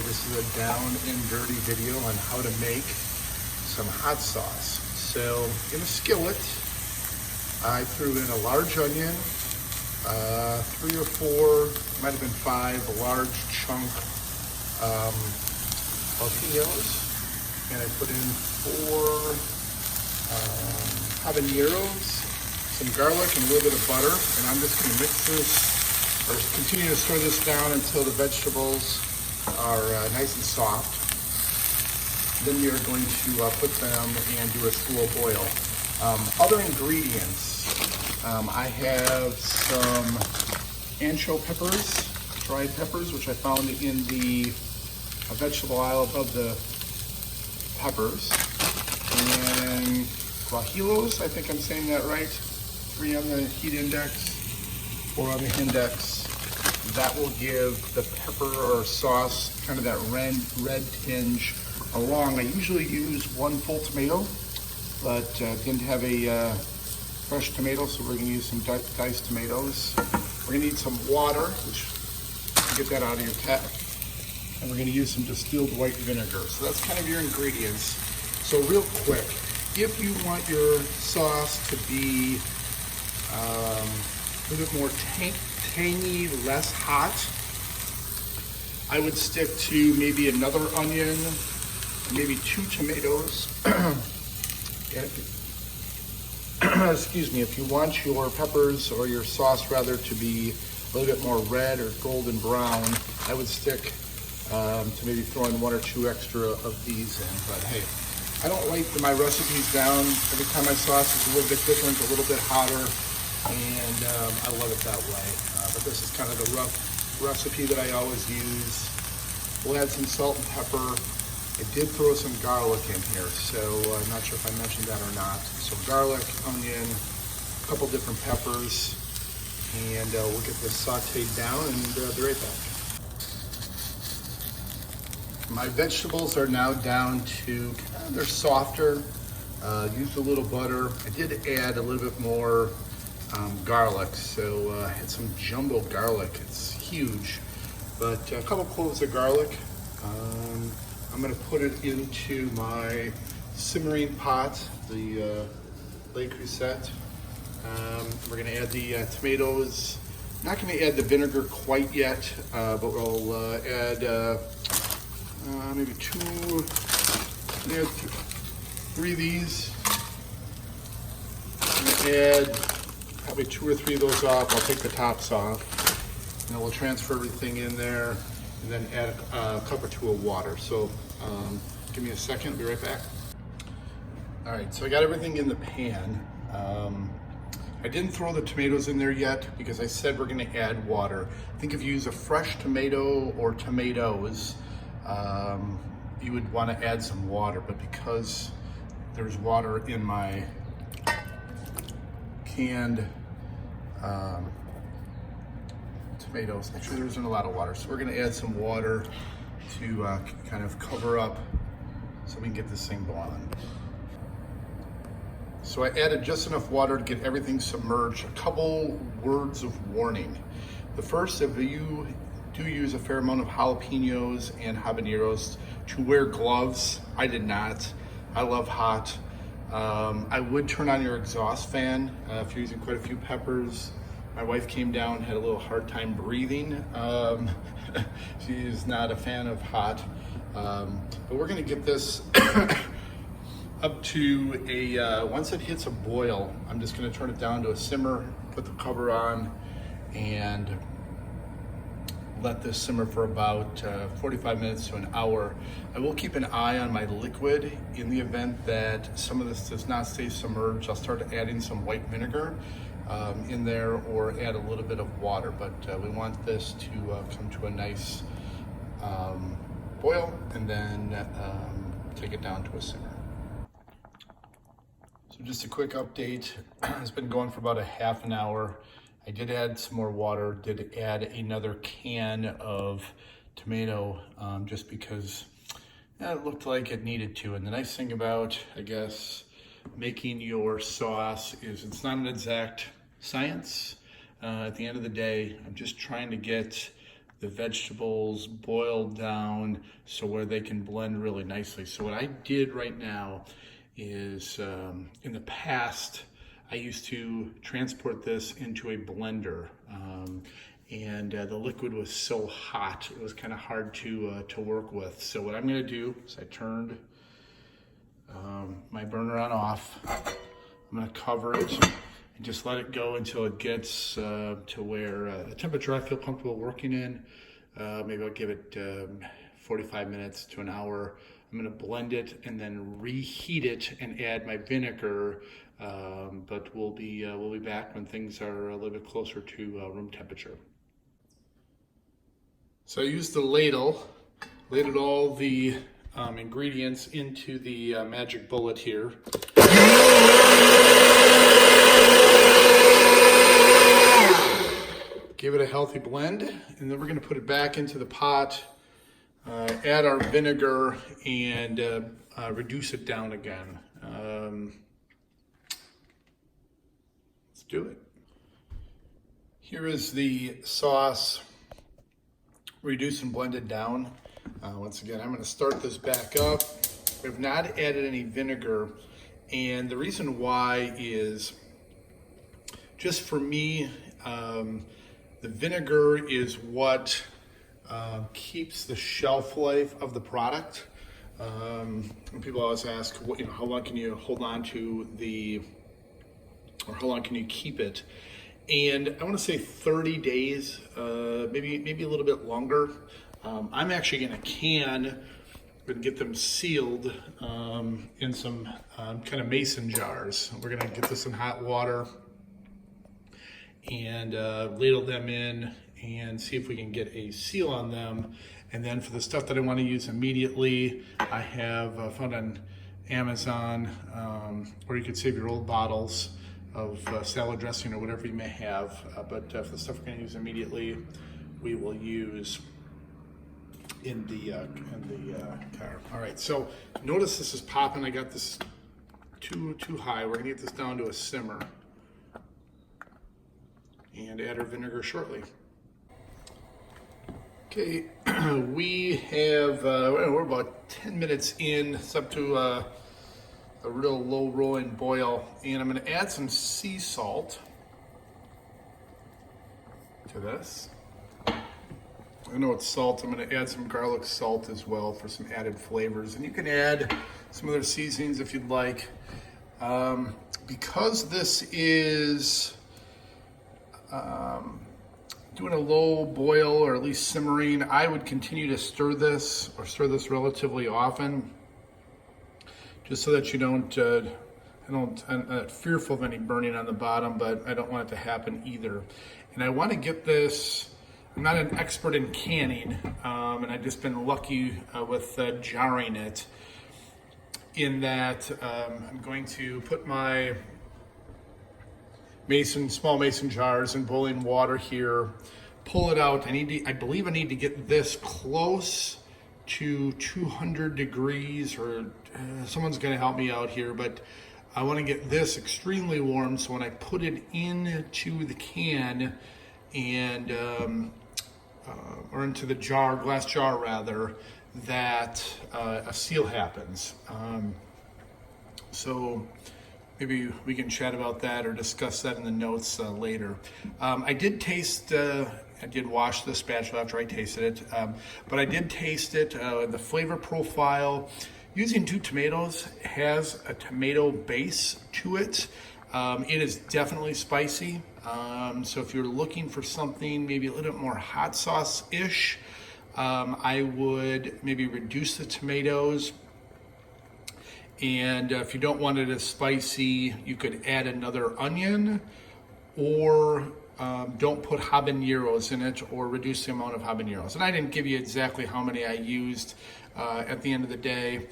Hi, this is a down and dirty video on how to make some hot sauce. So in a skillet, I threw in a large onion, 3 or 4, might have been 5, a large chunk jalapenos, and I put in 4 habaneros, some garlic, and a little bit of butter. And I'm just going to mix this, or continue to stir this down until the vegetables are nice and soft. Then we are going to put them and do a slow boil. Other ingredients, I have some ancho peppers, dried peppers, which I found in the vegetable aisle above the peppers. And guajillos, I think I'm saying that right. 3 on the heat index, 4 on the index. That will give the pepper or sauce kind of that red tinge along. I usually use 1 full tomato, but didn't have a fresh tomato, so we're gonna use some diced tomatoes. We're gonna need some water, which get that out of your tap. And we're gonna use some distilled white vinegar. So that's kind of your ingredients. So real quick, if you want your sauce to be a little bit more tangy, less hot, I would stick to maybe another onion, maybe 2 tomatoes. Excuse me, if you want your peppers or your sauce rather to be a little bit more red or golden brown, I would stick to maybe throwing 1 or 2 extra of these in. But hey, I don't write my recipes down. Every time my sauce is a little bit different, a little bit hotter, and I love it that way. But this is kind of the rough recipe that I always use. We'll add some salt and pepper. I did throw some garlic in here, so I'm not sure if I mentioned that or not. So garlic, onion, a couple different peppers, and we'll get this sauteed down and be right back. My vegetables are now down to, they're softer. Used a little butter. I did add a little bit more garlic, so I had some jumbo garlic. It's huge, but a couple cloves of garlic. I'm going to put it into my simmering pot, the Le Creuset. We're going to add the tomatoes. Not going to add the vinegar quite yet, but we'll add maybe 3 of these. I'm going to add probably 2 or 3 of those off. I'll take the tops off, and then we'll transfer everything in there, and then add a cup or 2 of water. So give me a second, I'll be right back. All right, so I got everything in the pan. I didn't throw the tomatoes in there yet because I said we're gonna add water. I think if you use a fresh tomato or tomatoes, you would wanna add some water, but because there's water in my canned tomatoes, actually there isn't a lot of water, so we're gonna add some water to kind of cover up so we can get this thing boiling. So I added just enough water to get everything submerged. A couple words of warning. The first, if you do use a fair amount of jalapenos and habaneros, to wear gloves. I did not. I love hot. I would turn on your exhaust fan if you're using quite a few peppers. My wife came down, had a little hard time breathing. She's not a fan of hot. But we're gonna get this up to a, once it hits a boil, I'm just gonna turn it down to a simmer, put the cover on, and let this simmer for about 45 minutes to an hour. I will keep an eye on my liquid. In the event that some of this does not stay submerged, I'll start adding some white vinegar in there, or add a little bit of water. But we want this to come to a nice boil, and then take it down to a simmer. So just a quick update. It's been going for about a half an hour. I did add some more water, did add another can of tomato just because it looked like it needed to. And the nice thing about, I guess, making your sauce is it's not an exact science. At the end of the day, I'm just trying to get the vegetables boiled down so where they can blend really nicely. So what I did right now is, in the past, I used to transport this into a blender, and the liquid was so hot, it was kind of hard to work with. So what I'm gonna do is I turned my burner on off. I'm gonna cover it and just let it go until it gets to where the temperature I feel comfortable working in. Maybe I'll give it 45 minutes to an hour. I'm gonna blend it and then reheat it and add my vinegar. But we'll be back when things are a little bit closer to room temperature. So I used the ladled all the ingredients into the magic bullet here. Give it a healthy blend, and then we're gonna put it back into the pot, add our vinegar, and reduce it down again. Let's do it. Here is the sauce, reduced and blended down. Once again, I'm gonna start this back up. We've not added any vinegar, and the reason why is, just for me, the vinegar is what keeps the shelf life of the product. People always ask, how long can you hold on to or how long can you keep it? And I want to say 30 days, maybe a little bit longer. I'm actually going to get them sealed in some kind of mason jars. We're going to get this in hot water and ladle them in and see if we can get a seal on them. And then for the stuff that I want to use immediately, I have found on Amazon, or you could save your old bottles of salad dressing or whatever you may have. But for the stuff we're going to use immediately, we will use in the car. All right, so notice this is popping. I got this too high. We're going to get this down to a simmer and add our vinegar shortly. Okay, we have, we're about 10 minutes in. It's up to a real low rolling boil, and I'm gonna add some sea salt to this. I know it's salt. I'm gonna add some garlic salt as well for some added flavors, and you can add some other seasonings if you'd like. Because this is doing a low boil, or at least simmering, I would continue to stir this relatively often, just so that you don't, I'm not fearful of any burning on the bottom, but I don't want it to happen either. And I want to get this, I'm not an expert in canning, and I've just been lucky with jarring it, in that I'm going to put my small mason jars in boiling water here, pull it out. I believe I need to get this close to 200 degrees, or someone's gonna help me out here, but I wanna get this extremely warm, so when I put it into the can and, or into the jar, glass jar rather, that a seal happens. So maybe we can chat about that or discuss that in the notes later. I did wash the spatula after I tasted it, but I did taste it. The flavor profile, using 2 tomatoes, has a tomato base to it. It is definitely spicy. So if you're looking for something maybe a little bit more hot sauce-ish, I would maybe reduce the tomatoes. And if you don't want it as spicy, you could add another onion, or don't put habaneros in it, or reduce the amount of habaneros. And I didn't give you exactly how many I used. At the end of the day,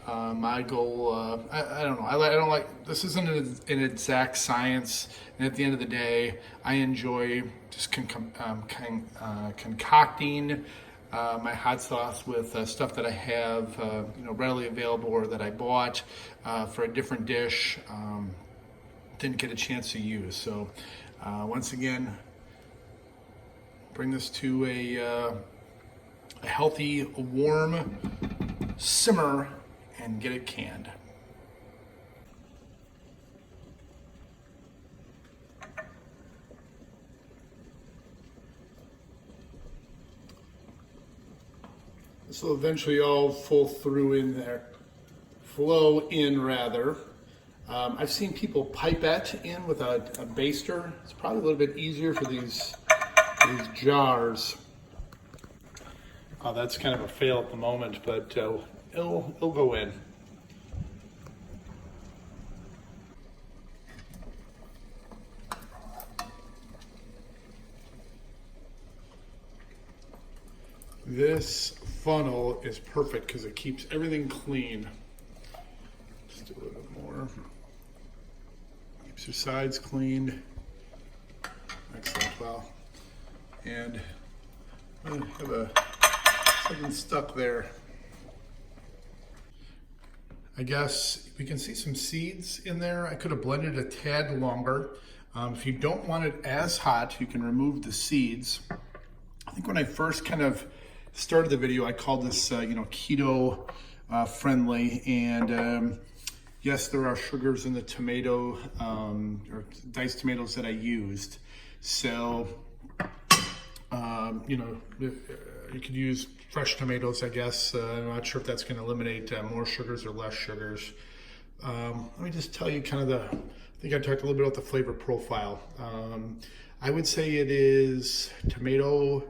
I go, I don't know. I don't like, this isn't an exact science. And at the end of the day, I enjoy just concocting my hot sauce with stuff that I have, readily available, or that I bought for a different dish, didn't get a chance to use. So once again, Bring this to a healthy, warm simmer and get it canned. This will eventually all flow in rather. I've seen people pipette in with a baster. It's probably a little bit easier for these jars. That's kind of a fail at the moment, but it'll go in. This funnel is perfect because it keeps everything clean. Just do a little bit more. Keeps your sides cleaned. Excellent. Well, and I have something stuck there. I guess we can see some seeds in there. I could have blended a tad longer. If you don't want it as hot, you can remove the seeds. I think when I first kind of started the video, I called this, keto friendly, and yes, there are sugars in the tomato or diced tomatoes that I used. So, you could use fresh tomatoes, I guess. I'm not sure if that's going to eliminate more sugars or less sugars. Let me just tell you I think I talked a little bit about the flavor profile. I would say it is tomato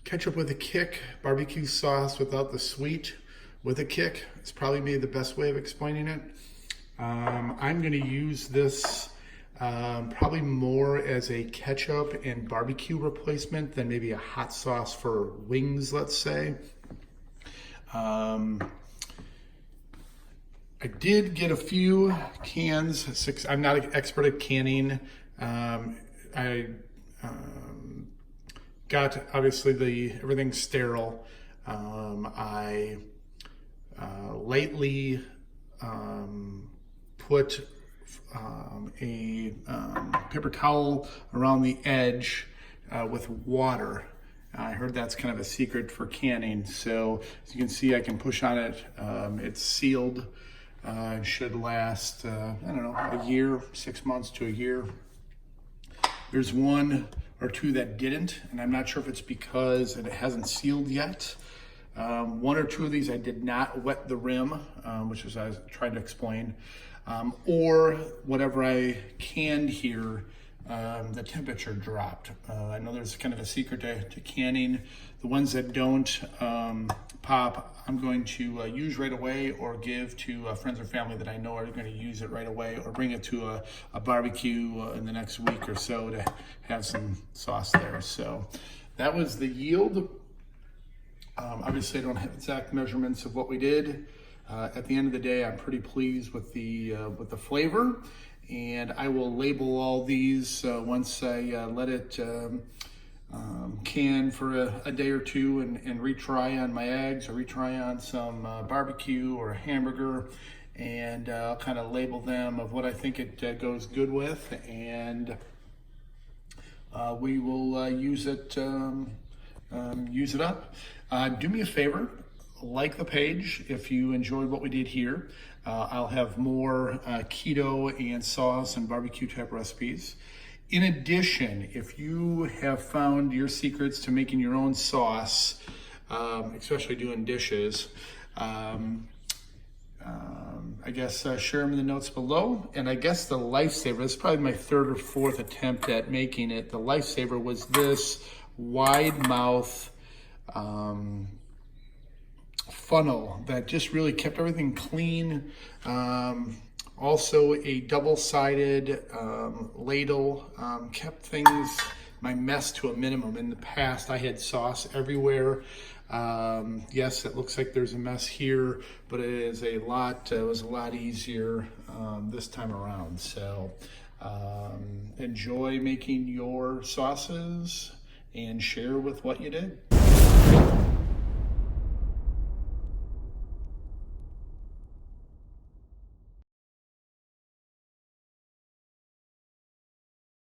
ketchup with a kick, barbecue sauce without the sweet with a kick. It's probably maybe the best way of explaining it. I'm going to use this probably more as a ketchup and barbecue replacement than maybe a hot sauce for wings, let's say. I did get a few cans. I'm not an expert at canning. I got obviously everything's sterile. I lately put a paper towel around the edge with water. I heard that's kind of a secret for canning. So as you can see, I can push on it. It's sealed. It should last, a year, 6 months to a year. There's one or two that didn't, and I'm not sure if it's because it hasn't sealed yet. One or two of these I did not wet the rim, which is I was trying to explain, or whatever I canned here, the temperature dropped. I know there's kind of a secret to canning. The ones that don't pop, I'm going to use right away or give to friends or family that I know are going to use it right away, or bring it to a barbecue in the next week or so to have some sauce there. So that was the yield. Obviously I don't have exact measurements of what we did. At the end of the day, I'm pretty pleased with the flavor, and I will label all these once I let it can for a day or two and retry on my eggs or retry on some barbecue or a hamburger, and I'll kind of label them of what I think it goes good with, and we will use it up. Do me a favor, like the page if you enjoyed what we did here. I'll have more keto and sauce and barbecue type recipes. In addition, if you have found your secrets to making your own sauce, especially doing dishes, I guess share them in the notes below. And I guess the lifesaver, this is probably my third or fourth attempt at making it. The lifesaver was this wide mouth funnel that just really kept everything clean. Also a double-sided ladle kept my mess to a minimum. In the past, I had sauce everywhere. Yes, it looks like there's a mess here, but it was a lot easier this time around. So enjoy making your sauces and share with what you did.